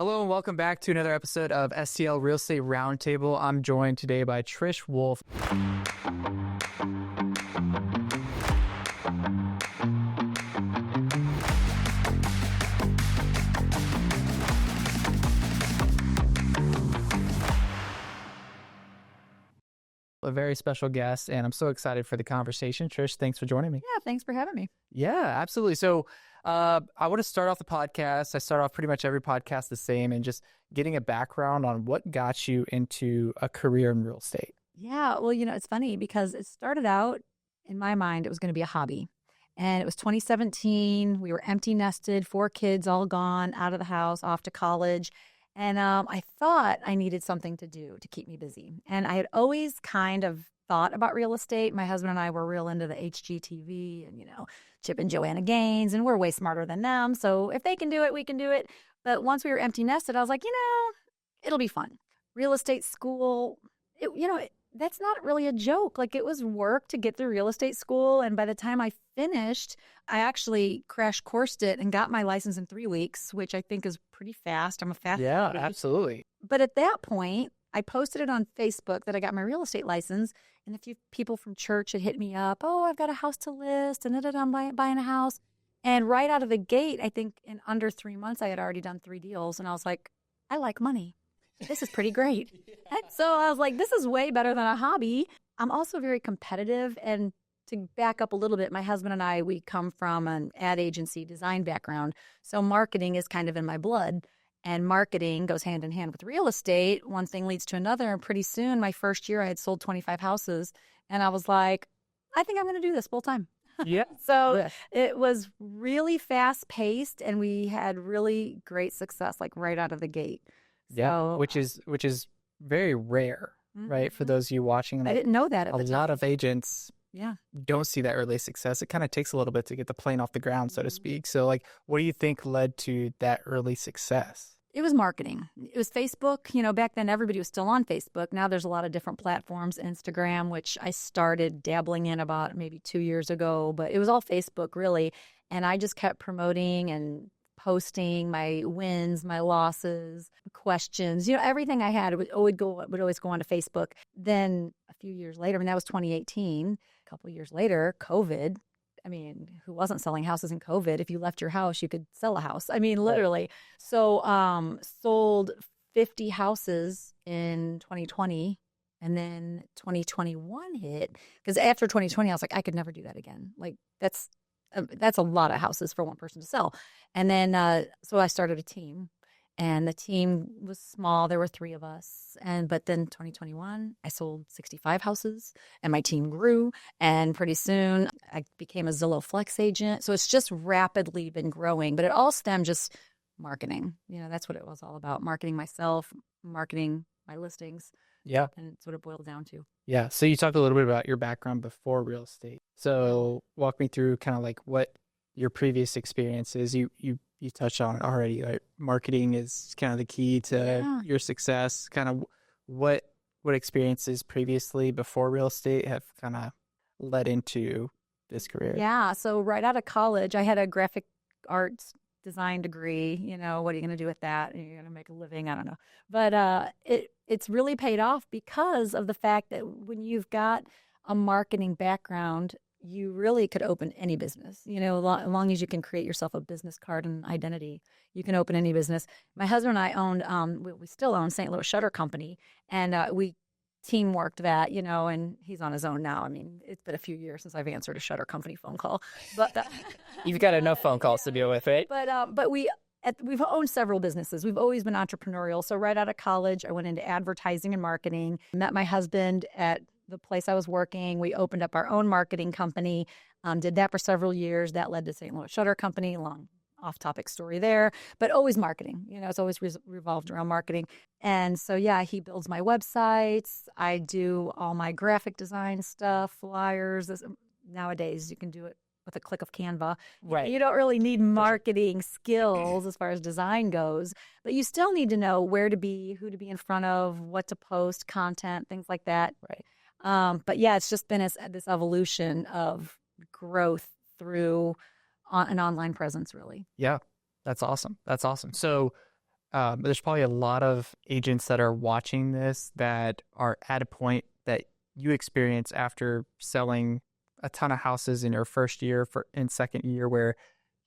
Hello and welcome back to another episode of STL Real Estate Roundtable. I'm joined today by Trish Wolf. A very special guest, and I'm so excited for the conversation. Trish, thanks for joining me. Yeah, thanks for having me. Yeah, absolutely. So I want to start off the podcast. I start off pretty much every podcast the same, and just getting a background on what got you into a career in real estate. Yeah, well, it's funny because it started out, in my mind, it was going to be a hobby. And it was 2017. We were empty nested, 4 kids all gone, out of the house, off to college. And I thought I needed something to do to keep me busy. And I had always kind of thought about real estate. My husband and I were real into the HGTV and, Chip and Joanna Gaines, and we're way smarter than them. So if they can do it, we can do it. But once we were empty nested, I was like, it'll be fun. Real estate school, that's not really a joke. Like, it was work to get through real estate school. And by the time I finished, I actually crash coursed it and got my license in 3 weeks, which I think is pretty fast. I'm a fast. Yeah, lady. absolutely. But at that point, I posted it on Facebook that I got my real estate license. And a few people from church had hit me up. Oh, I've got a house to list. And I'm buying a house. And right out of the gate, I think in under 3 months, I had already done 3 deals. And I was like, I like money. This is pretty great. And so I was like, this is way better than a hobby. I'm also very competitive. And to back up a little bit, my husband and I, we come from an ad agency design background. So marketing is kind of in my blood. And marketing goes hand in hand with real estate. One thing leads to another. And pretty soon, my first year, I had sold 25 houses. And I was like, I think I'm going to do this full time. Yeah. So it was really fast paced. And we had really great success, like right out of the gate. Yeah, So, which is very rare, right? For those of you watching, I didn't know that at a the time. lot of agents Yeah. don't see that early success. It kind of takes a little bit to get the plane off the ground, so to speak. So, like, what do you think led to that early success? It was marketing. It was Facebook. Back then everybody was still on Facebook. Now there's a lot of different platforms, Instagram, which I started dabbling in about maybe 2 years ago, but it was all Facebook really. And I just kept promoting and posting my wins, my losses, questions, everything I had would always go onto Facebook. Then a few years later, that was 2018, a couple of years later, COVID. Who wasn't selling houses in COVID? If you left your house, you could sell a house. Literally. Right. So sold 50 houses in 2020. And then 2021 hit. Because after 2020, I was like, I could never do that again. Like, that's a lot of houses for one person to sell. And then, so I started a team. And the team was small. There were 3 of us. But then 2021, I sold 65 houses and my team grew. And pretty soon I became a Zillow Flex agent. So it's just rapidly been growing. But it all stemmed just marketing. That's what it was all about. Marketing myself, marketing my listings. Yeah. And it's what it boiled down to. Yeah. So you talked a little bit about your background before real estate. So walk me through kind of like what your previous experience is. You touched on it already. Like, marketing is kind of the key to your success. Kind of what experiences previously before real estate have kind of led into this career? Yeah. So right out of college, I had a graphic arts design degree. What are you going to do with that? You're going to make a living? I don't know. But it's really paid off because of the fact that when you've got a marketing background, you really could open any business, as long as you can create yourself a business card and identity, you can open any business. My husband and I owned, we still own St. Louis Shutter Company, and we teamworked that, and he's on his own now. It's been a few years since I've answered a Shutter Company phone call, but you've got enough phone calls to deal with, right? But we've owned several businesses. We've always been entrepreneurial. So right out of college, I went into advertising and marketing, met my husband at the place I was working. We opened up our own marketing company, did that for several years. That led to St. Louis Shutter Company, long off-topic story there, but always marketing. It's always revolved around marketing. And so, he builds my websites. I do all my graphic design stuff, flyers. Nowadays, you can do it with a click of Canva. Right. You don't really need marketing skills as far as design goes, but you still need to know where to be, who to be in front of, what to post, content, things like that. Right. But it's just been this evolution of growth through an online presence, really. Yeah, that's awesome. So there's probably a lot of agents that are watching this that are at a point that you experience after selling a ton of houses in your first year and second year where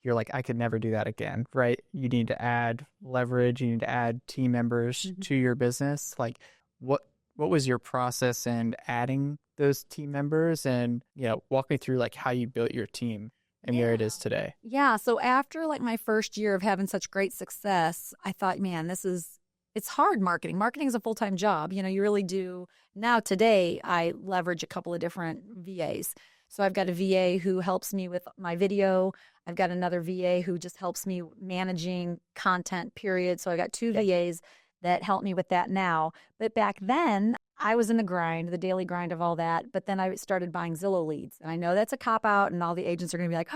you're like, I could never do that again, right? You need to add leverage, you need to add team members to your business. Like what was your process in adding those team members, and, walk me through like how you built your team and where it is today. Yeah. So after like my first year of having such great success, I thought, man, it's hard marketing. Marketing is a full-time job. You really do. Now today, I leverage a couple of different VAs. So I've got a VA who helps me with my video. I've got another VA who just helps me managing content, period. So I've got two VAs that help me with that now. But back then, I was in the daily grind of all that. But then I started buying Zillow leads. And I know that's a cop-out, and all the agents are going to be like,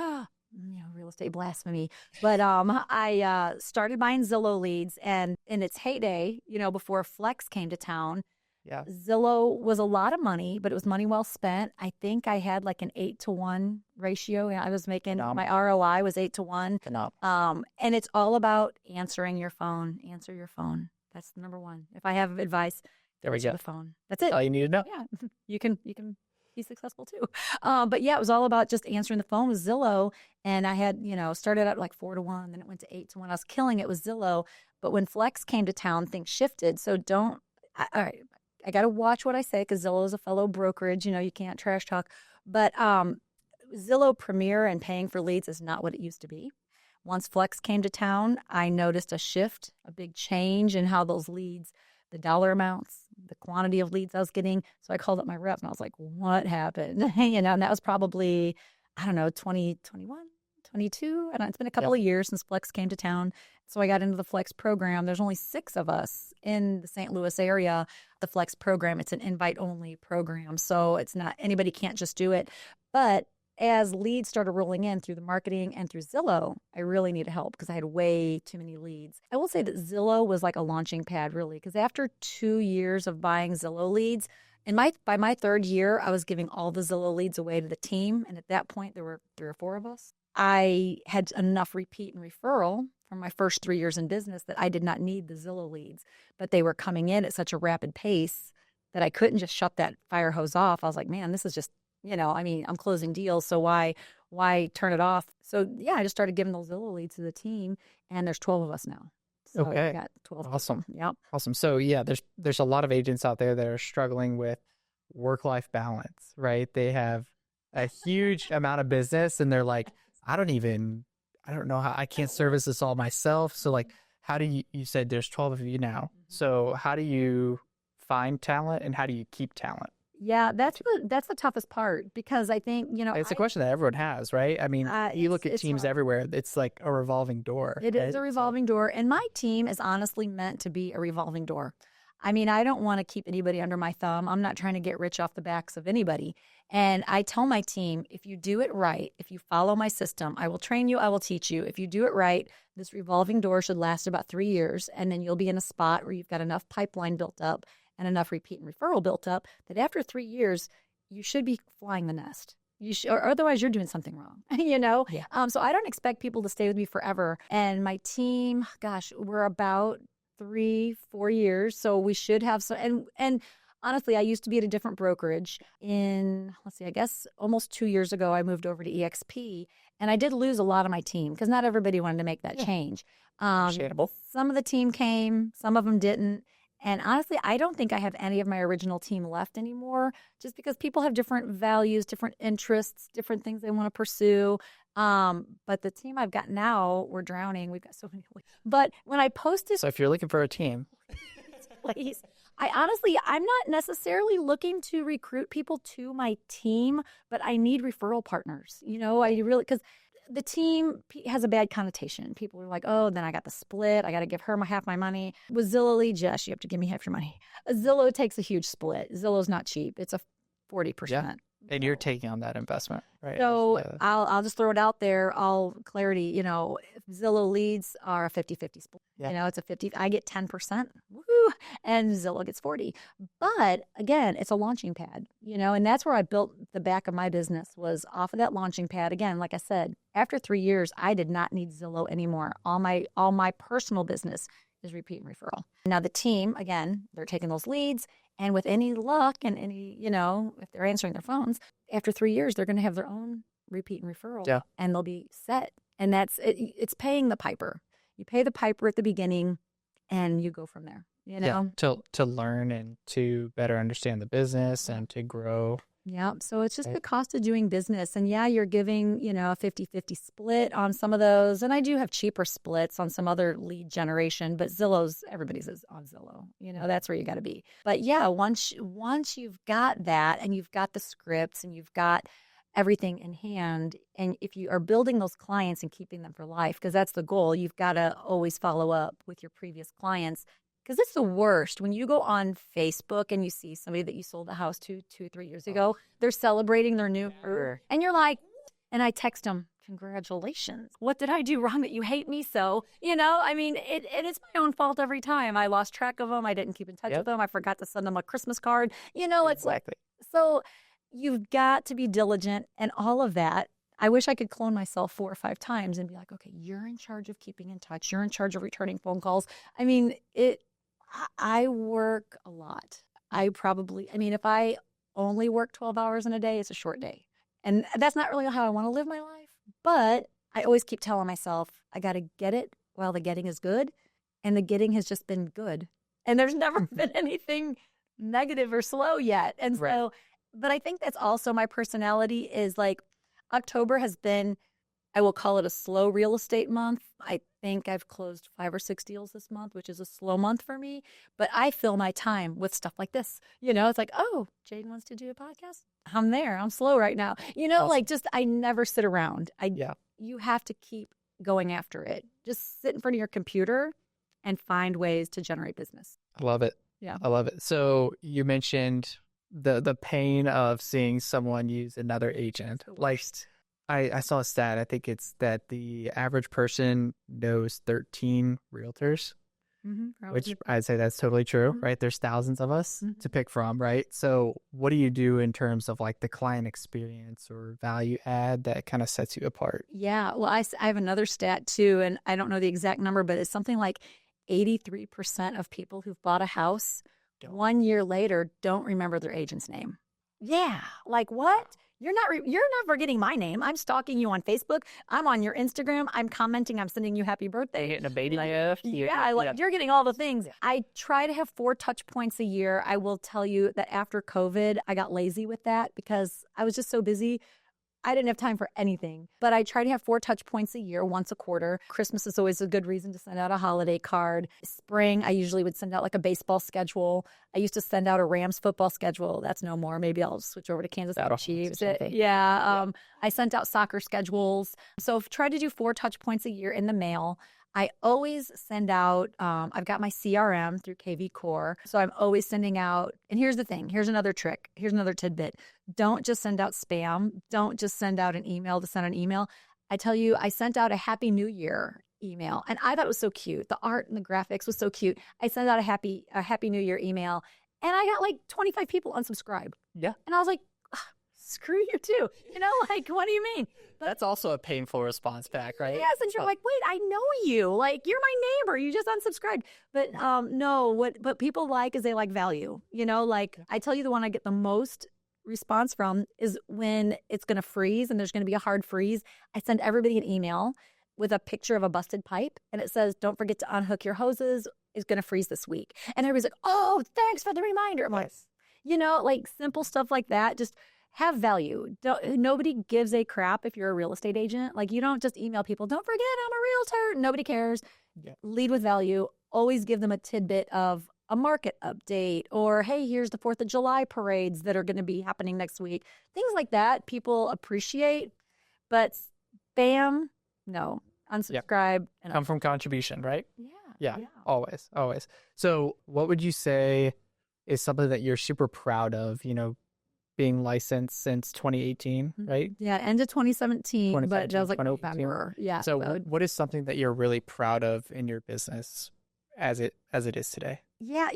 real estate blasphemy. But I started buying Zillow leads. And in its heyday, before Flex came to town, Zillow was a lot of money, but it was money well spent. I think I had like an 8-to-1 ratio. I was making, my ROI was 8-to-1. And it's all about answering your phone. Answer your phone. That's the number one. If I have advice, there we go. The phone. That's it. All you need to know. Yeah, you can be successful too. But yeah, it was all about just answering the phone with Zillow. And I had, started out like 4-to-1, then it went to 8-to-1. I was killing it with Zillow. But when Flex came to town, things shifted. So all right, I got to watch what I say, because Zillow is a fellow brokerage. You can't trash talk. But Zillow Premier and paying for leads is not what it used to be. Once Flex came to town, I noticed a shift, a big change in how those leads, the dollar amounts, the quantity of leads I was getting. So I called up my rep and I was like, what happened? And that was probably, 2021, 22. And it's been a couple of years since Flex came to town. So I got into the Flex program. There's only 6 of us in the St. Louis area. The Flex program, it's an invite-only program. So it's not, anybody can't just do it. But as leads started rolling in through the marketing and through Zillow, I really needed help because I had way too many leads. I will say that Zillow was like a launching pad, really, because after 2 years of buying Zillow leads, and by my 3rd year, I was giving all the Zillow leads away to the team. And at that point, there were 3 or 4 of us. I had enough repeat and referral from my first 3 years in business that I did not need the Zillow leads, but they were coming in at such a rapid pace that I couldn't just shut that fire hose off. I was like, man, this is just, I'm closing deals, so why turn it off? So yeah, I just started giving those Zillow leads to the team, and there's 12 of us now. So okay. I got 12. Awesome. Yep. Awesome. So yeah, there's a lot of agents out there that are struggling with work-life balance, right? They have a huge amount of business, and they're like, I don't know how I can't service this all myself. So like, how do you said there's 12 of you now. So how do you find talent, and how do you keep talent? Yeah, that's the toughest part, because I think, it's a question that everyone has, right? I mean, you look at teams everywhere. It's like a revolving door. It is a revolving door. And my team is honestly meant to be a revolving door. I mean, I don't want to keep anybody under my thumb. I'm not trying to get rich off the backs of anybody. And I tell my team, if you do it right, if you follow my system, I will train you, I will teach you. If you do it right, this revolving door should last about 3 years. And then you'll be in a spot where you've got enough pipeline built up and enough repeat and referral built up that after 3 years, you should be flying the nest. Or otherwise you're doing something wrong, Yeah. So I don't expect people to stay with me forever. And my team, gosh, we're about 3-4 years. So we should have some, and honestly, I used to be at a different brokerage I guess almost 2 years ago, I moved over to EXP, and I did lose a lot of my team because not everybody wanted to make that change. Understandable. Some of the team came, some of them didn't. And honestly, I don't think I have any of my original team left anymore, just because people have different values, different interests, different things they want to pursue. But the team I've got now, we're drowning. We've got so many. But when I posted, so if you're looking for a team, please. I'm not necessarily looking to recruit people to my team, but I need referral partners. Because the team has a bad connotation. People are like, oh, then I got the split. I got to give her half my money. With Zillow leads, yes, you have to give me half your money. Zillow takes a huge split. Zillow's not cheap. It's a 40%. Yeah. And you're taking on that investment, right? So I'll just throw it out there. All clarity, Zillow leads are a 50-50 split. Yeah. It's a 50. I get 10%, woo, and Zillow gets 40. But again, it's a launching pad, and that's where I built the back of my business, was off of that launching pad. Again, like I said, after 3 years, I did not need Zillow anymore. All my personal business is repeat and referral. Now the team, again, they're taking those leads, and with any luck and any, if they're answering their phones, after 3 years, they're going to have their own repeat and referral, and they'll be set. And that's it. It's paying the piper. You pay the piper at the beginning, and you go from there. To learn and to better understand the business and to grow. Yeah. So it's just the cost of doing business. And you're giving, a 50-50 split on some of those. And I do have cheaper splits on some other lead generation, but everybody's on Zillow. That's where you got to be. But once you've got that and you've got the scripts and you've got everything in hand, and if you are building those clients and keeping them for life, because that's the goal, you've got to always follow up with your previous clients. Because it's the worst when you go on Facebook and you see somebody that you sold a house to 2-3 years ago, they're celebrating their new, and you're like, and I text them, congratulations. What did I do wrong that you hate me so? It's my own fault every time. I lost track of them. I didn't keep in touch with them. I forgot to send them a Christmas card. It's like, so you've got to be diligent and all of that. I wish I could clone myself 4 or 5 times and be like, okay, you're in charge of keeping in touch. You're in charge of returning phone calls. I work a lot. If I only work 12 hours in a day, it's a short day. And that's not really how I want to live my life. But I always keep telling myself, I got to get it while the getting is good. And the getting has just been good. And there's never been anything negative or slow yet. And so, but I think that's also my personality is like October has been, I will call it a slow real estate month. I think I've closed 5 or 6 deals this month, which is a slow month for me. But I fill my time with stuff like this. It's like, oh, Jade wants to do a podcast. I'm there. I'm slow right now. Awesome. I never sit around. You have to keep going after it. Just sit in front of your computer and find ways to generate business. I love it. Yeah. I love it. So you mentioned the pain of seeing someone use another agent. Like, I saw a stat. I think it's that the average person knows 13 realtors, which I'd say that's totally true, right? There's thousands of us to pick from, right? So what do you do in terms of like the client experience or value add that kind of sets you apart? Yeah. Well, I have another stat too, and I don't know the exact number, but it's something like 83% of people who've bought a house 1 year later don't remember their agent's name. Yeah. Like what? You're not forgetting my name. I'm stalking you on Facebook. I'm on your Instagram. I'm commenting. I'm sending you happy birthday. Getting a baby gift. You're getting all the things. Yeah. I try to have 4 touch points a year. I will tell you that after COVID, I got lazy with that because I was just so busy. I didn't have time for anything, but I try to have 4 touch points a year, once a quarter. Christmas is always a good reason to send out a holiday card. Spring, I usually would send out like a baseball schedule. I used to send out a Rams football schedule. That's no more. Maybe I'll switch over to Kansas City Chiefs. I sent out soccer schedules. So try to do 4 touch points a year in the mail. I always send out, I've got my CRM through KV Core. So I'm always sending out, and here's the thing, here's another trick, here's another tidbit. Don't just send out spam. Don't just send out an email to send an email. I tell you, I sent out a Happy New Year email, and I thought it was so cute. The art and the graphics was so cute. I sent out a Happy New Year email, and I got like 25 people unsubscribe. Yeah. And I was like, screw you too. What do you mean? But that's also a painful response back, right? Yes, and you're like, wait, I know you. Like, you're my neighbor. You just unsubscribed. But no, what people like is they like value. I tell you, the one I get the most response from is when it's going to freeze and there's going to be a hard freeze. I send everybody an email with a picture of a busted pipe, and it says, don't forget to unhook your hoses. It's going to freeze this week. And everybody's like, oh, thanks for the reminder. I'm like, simple stuff like that. Just have value. Nobody gives a crap if you're a real estate agent. Like, you don't just email people, don't forget I'm a realtor. Nobody cares. Yeah. Lead with value. Always give them a tidbit of a market update or, hey, here's the 4th of July parades that are going to be happening next week. Things like that people appreciate. But spam, no. Unsubscribe. Yep. And come from contribution, right? Yeah. Always. So what would you say is something that you're super proud of, being licensed since 2018, right? Yeah, end of 2017, but that was like November. Yeah. So what is something that you're really proud of in your business as it is today? Yeah,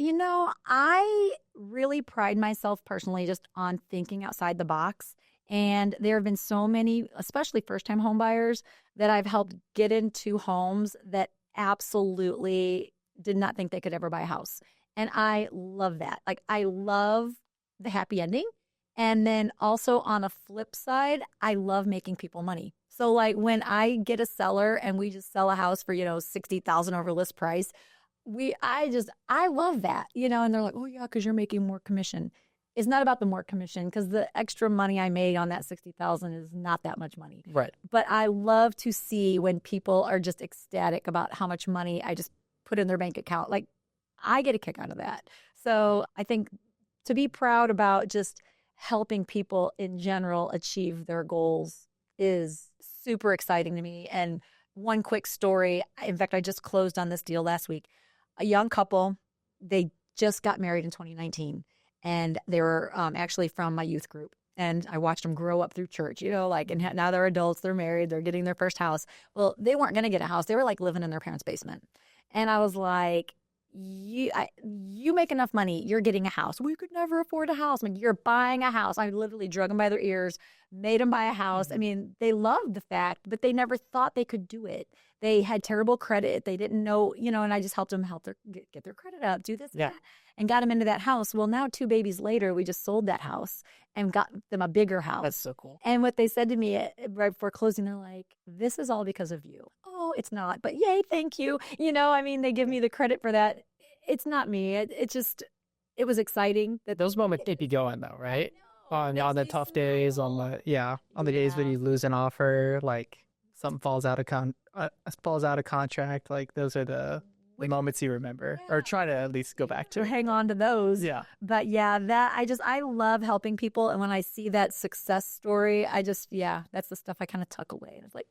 I really pride myself personally just on thinking outside the box. And there have been so many, especially first-time home buyers, that I've helped get into homes that absolutely did not think they could ever buy a house. And I love that. Like, I love the happy ending. And then also on the flip side, I love making people money. So like when I get a seller and we just sell a house for, $60,000 over list price, I love that, and they're like, oh yeah, because you're making more commission. It's not about the more commission, because the extra money I made on that 60,000 is not that much money. Right. But I love to see when people are just ecstatic about how much money I just put in their bank account. Like, I get a kick out of that. So I think to be proud about just helping people in general achieve their goals is super exciting to me. And one quick story, in fact, I just closed on this deal last week. A young couple, they just got married in 2019, and they were actually from my youth group. And I watched them grow up through church, and now they're adults, they're married, they're getting their first house. Well, they weren't going to get a house. They were like living in their parents' basement. And I was like, you make enough money, you're getting a house. We could never afford a house. You're buying a house. I literally drug them by their ears, made them buy a house. They loved the fact, but they never thought they could do it. They had terrible credit. They didn't know, and I just helped them get their credit up, do this, that, and got them into that house. Well, now 2 babies later, we just sold that house and got them a bigger house. That's so cool. And what they said to me right before closing, they're like, this is all because of you. Oh, it's not, but yay, thank you. They give me the credit for that. It's not me. It was exciting. Those moments keep you going though, right? On the tough days, on the days when you lose an offer, like something falls out of contract. Like those are the moments you remember, or try to at least go back to. Hang on to those. Yeah. But I love helping people, and when I see that success story, that's the stuff I kind of tuck away, and it's like,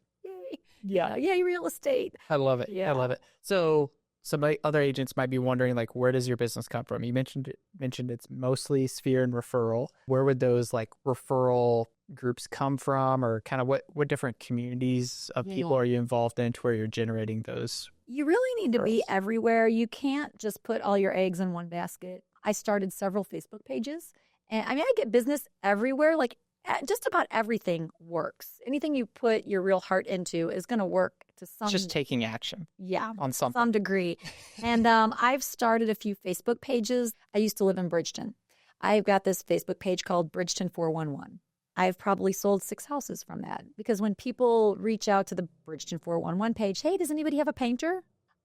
yay, yay, real estate. I love it. Yeah. I love it. So some other agents might be wondering, like, where does your business come from? You mentioned it's mostly Sphere and referral. Where would those like referral groups come from, or kind of what different communities of people are you involved in to where you're generating those? You really need to be everywhere. You can't just put all your eggs in one basket. I started several Facebook pages, and I get business everywhere. Like, just about everything works. Anything you put your real heart into is going to work to some. Just taking action. Yeah, on something. Some degree. And I've started a few Facebook pages. I used to live in Bridgeton. I've got this Facebook page called Bridgeton 411. I've probably sold 6 houses from that, because when people reach out to the Bridgeton 411 page, hey, does anybody have a painter?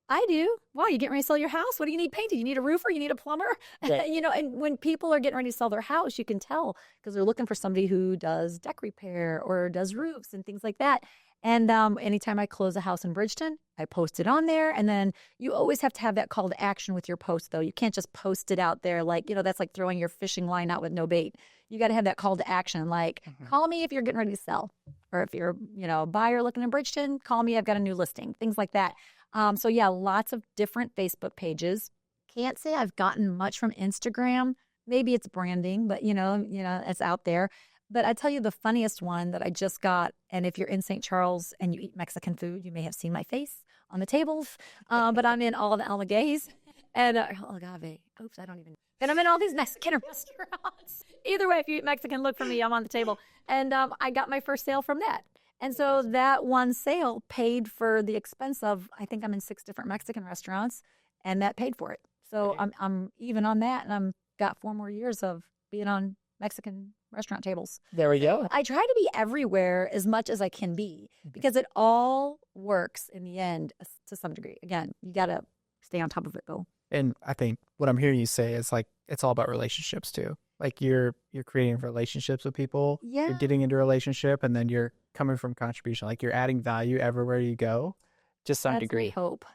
I do. Wow, you getting ready to sell your house? What do you need painted? You need a roofer? You need a plumber? Yeah. And when people are getting ready to sell their house, you can tell, because they're looking for somebody who does deck repair or does roofs and things like that. And anytime I close a house in Bridgeton, I post it on there. And then you always have to have that call to action with your post, though. You can't just post it out there like, that's like throwing your fishing line out with no bait. You got to have that call to action, like, call me if you're getting ready to sell. Or if you're, a buyer looking in Bridgeton, call me, I've got a new listing, things like that. Lots of different Facebook pages. Can't say I've gotten much from Instagram. Maybe it's branding, but it's out there. But I tell you the funniest one that I just got, and if you're in St. Charles and you eat Mexican food, you may have seen my face on the tables. But I'm in all the Almagays and agave. Oops, I don't even. And I'm in all these Mexican restaurants. Either way, if you eat Mexican, look for me. I'm on the table. And I got my first sale from that. And so that one sale paid for the expense of, I think I'm in 6 different Mexican restaurants, and that paid for it. So I'm even on that, and I'm got 4 more years of being on Mexican restaurant tables. There we go. I try to be everywhere as much as I can be, because it all works in the end to some degree. Again, you got to stay on top of it, though. And I think what I'm hearing you say is like, it's all about relationships too. Like you're creating relationships with people. Yeah. You're getting into a relationship, and then you're coming from contribution. Like you're adding value everywhere you go, just some degree.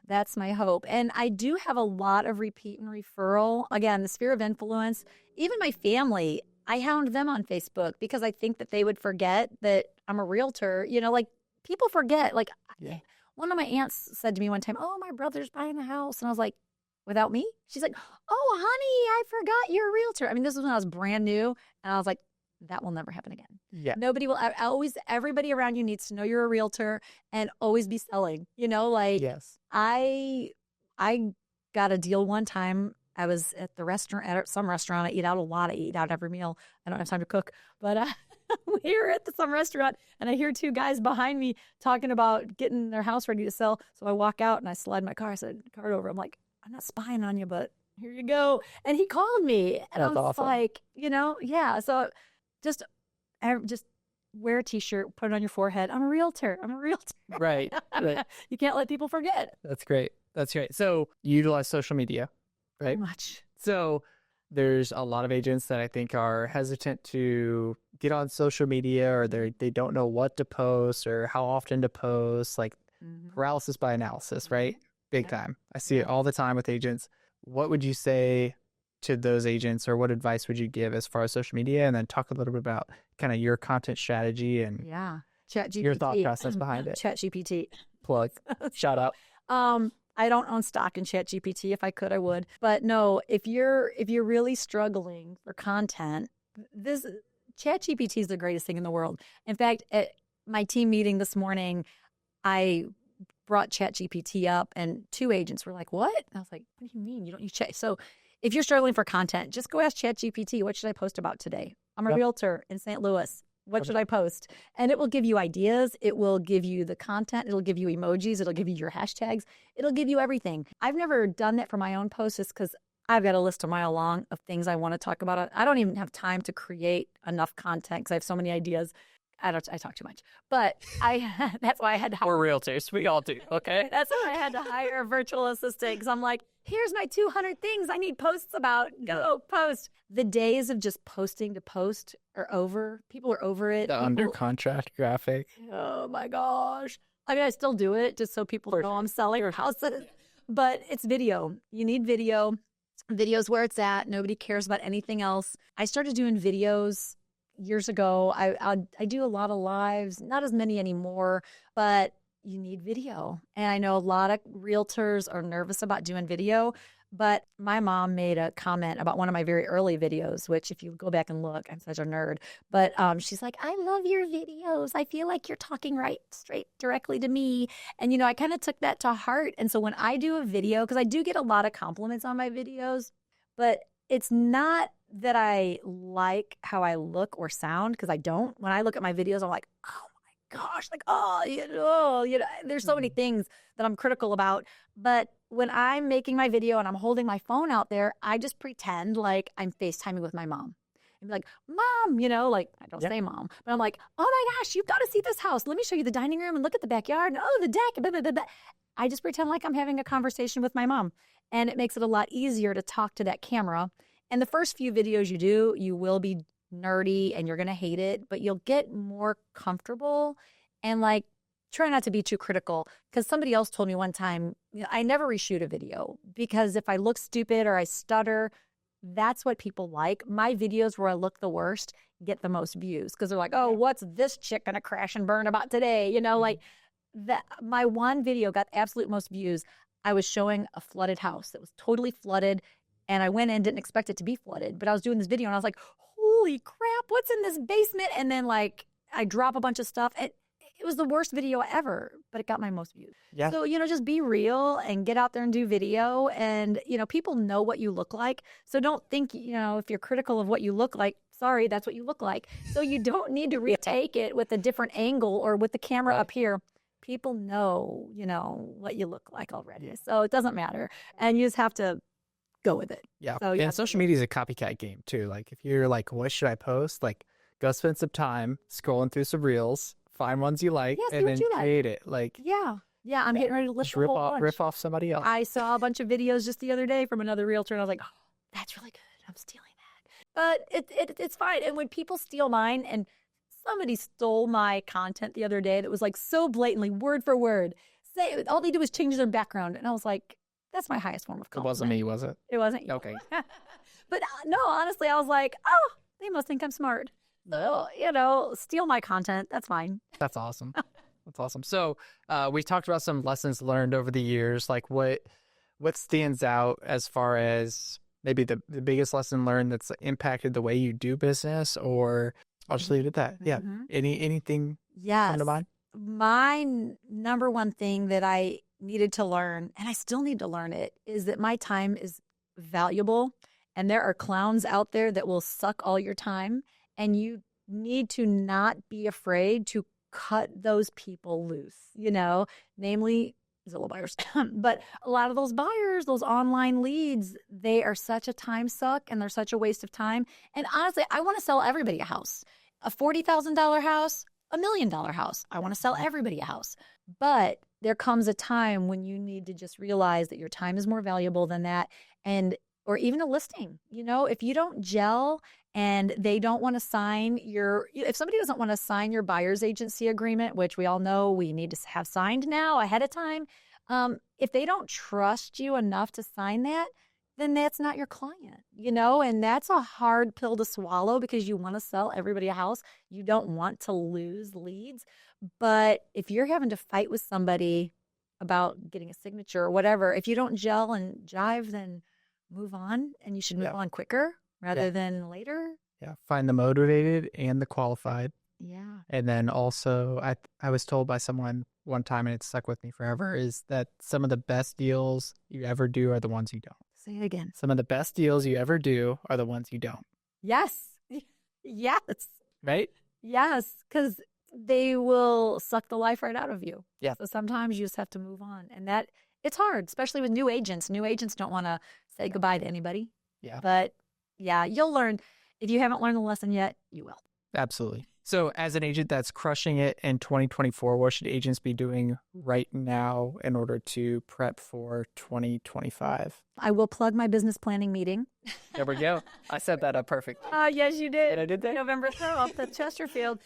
That's my hope. And I do have a lot of repeat and referral. Again, the sphere of influence, even my family, I hound them on Facebook because I think that they would forget that I'm a realtor. Like people forget. Like one of my aunts said to me one time, oh, my brother's buying a house. And I was like, without me? She's like, oh, honey, I forgot you're a realtor. This was when I was brand new. And I was like, that will never happen again. Yeah. Nobody will everybody around you needs to know you're a realtor and always be selling. Yes. I got a deal one time. I was at the restaurant, at some restaurant. I eat out a lot. I eat out every meal. I don't have time to cook. But we were at some restaurant, and I hear 2 guys behind me talking about getting their house ready to sell. So I walk out, and I slide my cart over. I'm like, I'm not spying on you, but here you go. And he called me, and I That's was awesome. like, yeah. So just wear a T-shirt, put it on your forehead. I'm a realtor. I'm a realtor. Right. Right. You can't let people forget. That's great. That's great. So you utilize social media, right? Much. So there's a lot of agents that I think are hesitant to get on social media, or they don't know what to post or how often to post, like paralysis by analysis, right? Big time. I see it all the time with agents. What would you say to those agents, or what advice would you give as far as social media? And then talk a little bit about kind of your content strategy and ChatGPT. your thought process behind it. ChatGPT. Plug. Shout out. I don't own stock in ChatGPT. If I could, I would. But no, if you're really struggling for content, this ChatGPT is the greatest thing in the world. In fact, at my team meeting this morning, I brought ChatGPT up, and 2 agents were like, "What?" And I was like, "What do you mean you don't use Chat?" So if you're struggling for content, just go ask ChatGPT, "What should I post about today? I'm a realtor in St. Louis. What should I post?" And it will give you ideas. It will give you the content. It'll give you emojis. It'll give you your hashtags. It'll give you everything. I've never done that for my own posts just because I've got a list a mile long of things I want to talk about. I don't even have time to create enough content because I have so many ideas. I talk too much, but that's why I had to. We're realtors. We all do. Okay. That's why I had to hire a virtual assistant, because I'm like, here's my 200 things I need posts about. Go post. The days of just posting to post are over. People are over it. The under contract graphic. Oh my gosh. I mean, I still do it just so people know I'm selling houses, but it's video. You need video. Video's where it's at. Nobody cares about anything else. I started doing videos years ago. I do a lot of lives, not as many anymore, but you need video. And I know a lot of realtors are nervous about doing video, but my mom made a comment about one of my very early videos, which if you go back and look, I'm such a nerd, but she's like, "I love your videos. I feel like you're talking straight directly to me." And, I kind of took that to heart. And so when I do a video, because I do get a lot of compliments on my videos, but it's not that I like how I look or sound, because I don't. When I look at my videos, I'm like, oh my gosh, like, there's so many things that I'm critical about. But when I'm making my video and I'm holding my phone out there, I just pretend like I'm FaceTiming with my mom. And be like, "Mom," like I don't say mom, but I'm like, "Oh my gosh, you've got to see this house. Let me show you the dining room and look at the backyard. And, oh, the deck. Blah, blah, blah, blah." I just pretend like I'm having a conversation with my mom. And it makes it a lot easier to talk to that camera. And the first few videos you do, you will be nerdy and you're going to hate it, but you'll get more comfortable and try not to be too critical. Because somebody else told me one time, I never reshoot a video, because if I look stupid or I stutter, that's what people like. My videos where I look the worst get the most views, because they're like, "Oh, what's this chick going to crash and burn about today?" That my one video got absolute most views. I was showing a flooded house that was totally flooded. And I went in, didn't expect it to be flooded, but I was doing this video and I was like, "Holy crap, what's in this basement?" And then I drop a bunch of stuff. It was the worst video ever, but it got my most views. Yeah. So, just be real and get out there and do video. And, people know what you look like. So don't think, if you're critical of what you look like, sorry, that's what you look like. So you don't need to retake it with a different angle or with the camera up here. People know, what you look like already. So it doesn't matter. And you just have to go with it. Yeah. So, and social media is a copycat game too. Like if you're like, "What should I post?" Go spend some time scrolling through some reels, find ones you like, and then create it. Yeah, I'm getting ready to list a whole bunch. Rip off somebody else. I saw a bunch of videos just the other day from another realtor, and I was like, "Oh, that's really good. I'm stealing that." But it's fine. And when people steal mine, and somebody stole my content the other day that was so blatantly word for word, all they do is change their background, and I was like, that's my highest form of compliment. It wasn't me, was it? It wasn't you. Okay. But no, honestly, I was like, "Oh, they must think I'm smart." So, steal my content. That's fine. That's awesome. That's awesome. So we talked about some lessons learned over the years. What stands out as far as maybe the biggest lesson learned that's impacted the way you do business, or I'll just leave it at that. Yeah. Anything come to mind? My number one thing that I needed to learn, and I still need to learn it, is that my time is valuable, and there are clowns out there that will suck all your time, and you need to not be afraid to cut those people loose, namely Zillow buyers. But a lot of those buyers, those online leads, they are such a time suck and they're such a waste of time. And honestly, I want to sell everybody a house. A $40,000 house, $1 million house. I want to sell everybody a house. But there comes a time when you need to just realize that your time is more valuable than that. And or even a listing, if you don't gel and they don't want to sign if somebody doesn't want to sign your buyer's agency agreement, which we all know we need to have signed now ahead of time, if they don't trust you enough to sign that, then that's not your client, and that's a hard pill to swallow because you want to sell everybody a house. You don't want to lose leads. But if you're having to fight with somebody about getting a signature or whatever, if you don't gel and jive, then move on, and you should move on quicker rather than later. Yeah. Find the motivated and the qualified. Yeah. And then also, I was told by someone one time, and it stuck with me forever, is that some of the best deals you ever do are the ones you don't. Say it again. Some of the best deals you ever do are the ones you don't. Yes. Yes. Right? Yes. Because they will suck the life right out of you. Yeah. So sometimes you just have to move on. And it's hard, especially with new agents. New agents don't want to say goodbye to anybody. Yeah. But yeah, you'll learn. If you haven't learned the lesson yet, you will. Absolutely. So as an agent that's crushing it in 2024, what should agents be doing right now in order to prep for 2025? I will plug my business planning meeting. There we go. I set that up perfect. Yes, you did. And I did that? November 3rd up at Chesterfield.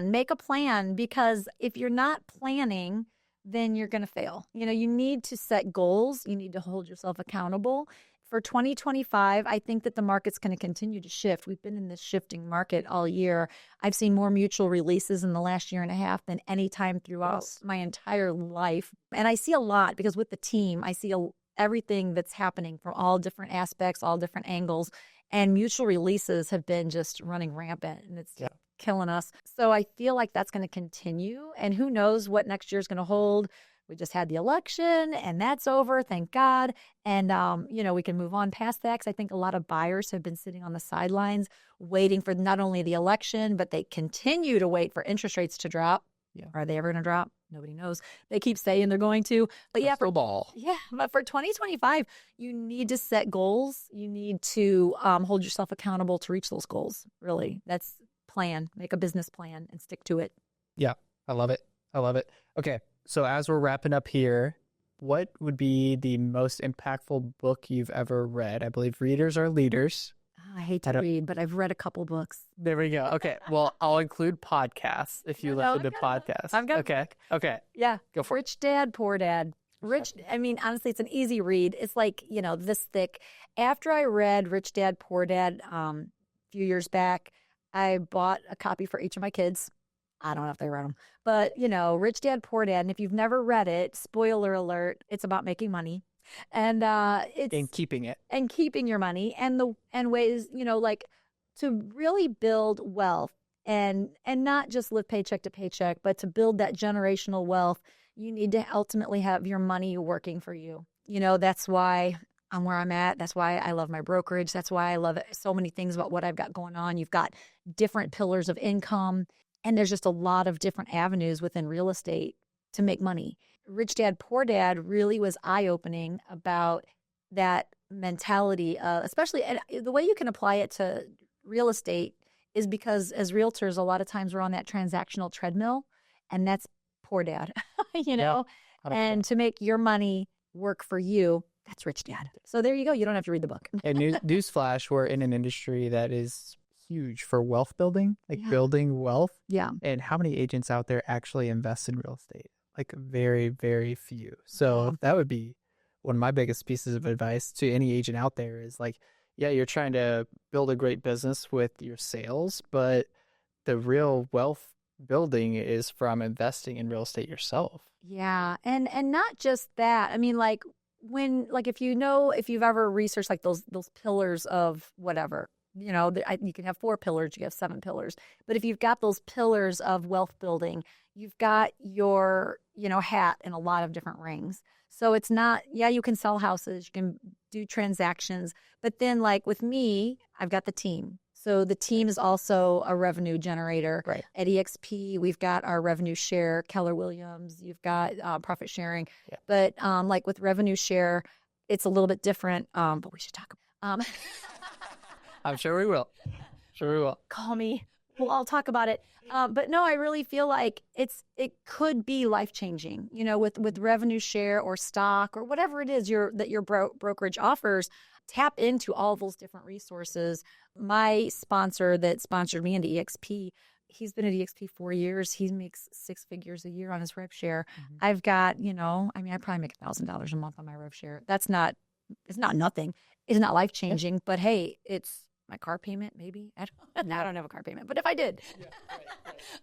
Make a plan, because if you're not planning, then you're going to fail. You need to set goals. You need to hold yourself accountable. For 2025, I think that the market's going to continue to shift. We've been in this shifting market all year. I've seen more mutual releases in the last year and a half than any time throughout my entire life. And I see a lot because with the team, I see everything that's happening from all different aspects, all different angles. And mutual releases have been just running rampant, and it's killing us. So I feel like that's going to continue. And who knows what next year's going to hold. We just had the election, and that's over, thank God. And, we can move on past that, because I think a lot of buyers have been sitting on the sidelines waiting for not only the election, but they continue to wait for interest rates to drop. Yeah. Are they ever going to drop? Nobody knows. They keep saying they're going to. But but for 2025, you need to set goals. You need to hold yourself accountable to reach those goals. Really, that's plan. Make a business plan and stick to it. Yeah, I love it. Okay. So as we're wrapping up here, what would be the most impactful book you've ever read? I believe readers are leaders. I hate to read, but I've read a couple books. There we go. Okay. Well, I'll include podcasts if you listen to podcasts. I've got Okay. Yeah. Go for it. Rich Dad, Poor Dad. Honestly, it's an easy read. It's like, this thick. After I read Rich Dad, Poor Dad a few years back, I bought a copy for each of my kids. I don't know if they read them, but Rich Dad, Poor Dad. And if you've never read it, spoiler alert, it's about making money, and keeping it, and keeping your money, and ways to really build wealth, and not just live paycheck to paycheck, but to build that generational wealth. You need to ultimately have your money working for you. That's why I'm where I'm at. That's why I love my brokerage. That's why I love so many things about what I've got going on. You've got different pillars of income. And there's just a lot of different avenues within real estate to make money. Rich Dad, Poor Dad really was eye-opening about that mentality, especially the way you can apply it to real estate is because as realtors, a lot of times we're on that transactional treadmill, and that's Poor Dad, Yeah, and to make your money work for you, that's Rich Dad. So there you go. You don't have to read the book. And newsflash, we're in an industry that is huge for wealth building, building wealth. Yeah. And how many agents out there actually invest in real estate? Like very, very few. So that would be one of my biggest pieces of advice to any agent out there is you're trying to build a great business with your sales, but the real wealth building is from investing in real estate yourself. Yeah. And not just that. If you've ever researched those pillars of whatever, you can have 4 pillars, you have 7 pillars. But if you've got those pillars of wealth building, you've got your, hat in a lot of different rings. So it's not, you can sell houses, you can do transactions. But then with me, I've got the team. So the team is also a revenue generator. Right. At EXP, we've got our revenue share, Keller Williams, you've got profit sharing. Yeah. But like with revenue share, it's a little bit different, but we should talk about I'm sure we will. Sure we will. Call me. We'll all talk about it. But no, I really feel like it could be life-changing, with revenue share or stock or whatever it is that your brokerage offers. Tap into all those different resources. My sponsor that sponsored me into EXP, he's been at EXP 4 years. He makes 6 figures a year on his rev share. Mm-hmm. I've got, I probably make $1,000 a month on my rev share. It's not nothing. It's not life-changing, but hey, it's my car payment, maybe. I don't have a car payment, but if I did. Yeah, right.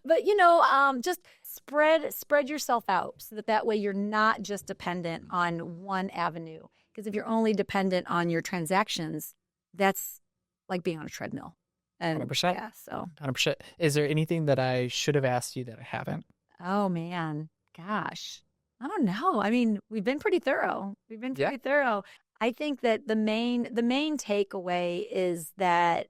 But, just spread yourself out so that way you're not just dependent on one avenue. Because if you're only dependent on your transactions, that's like being on a treadmill. And 100%. Yeah, so 100%. Is there anything that I should have asked you that I haven't? Oh man, gosh, I don't know. I mean, we've been pretty thorough. I think that the main takeaway is that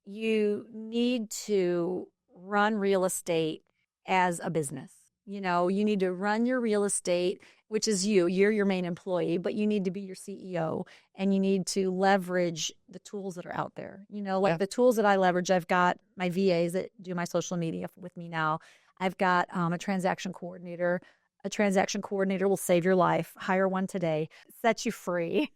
you need to run real estate as a business. You need to run your real estate, which is you're your main employee, but you need to be your CEO and you need to leverage the tools that are out there. The tools that I leverage, I've got my VAs that do my social media with me now. I've got a transaction coordinator. A transaction coordinator will save your life. Hire one today, set you free.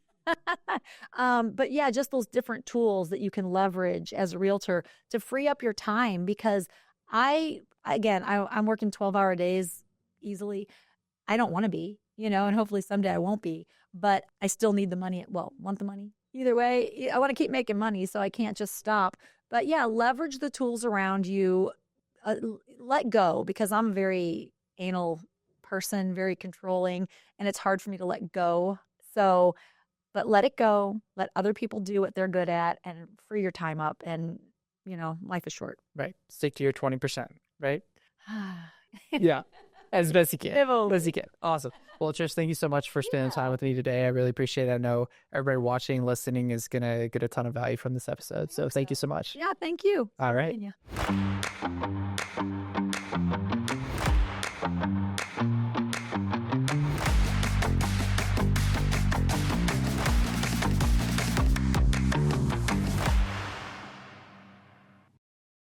But yeah, just those different tools that you can leverage as a realtor to free up your time, because I'm working 12-hour days easily. I don't want to be, and hopefully someday I won't be, but I still need the money. Want the money. Either way, I want to keep making money, so I can't just stop. But yeah, leverage the tools around you. Let go, because I'm a very anal person, very controlling, and it's hard for me to let go. So, but let it go. Let other people do what they're good at and free your time up. And, life is short. Right. Stick to your 20%, right? Yeah. As best you can. Best you can. Awesome. Well, Trish, thank you so much for spending time with me today. I really appreciate it. I know everybody watching, listening is going to get a ton of value from this episode. So thank you so much. Yeah, thank you. All right. Yeah.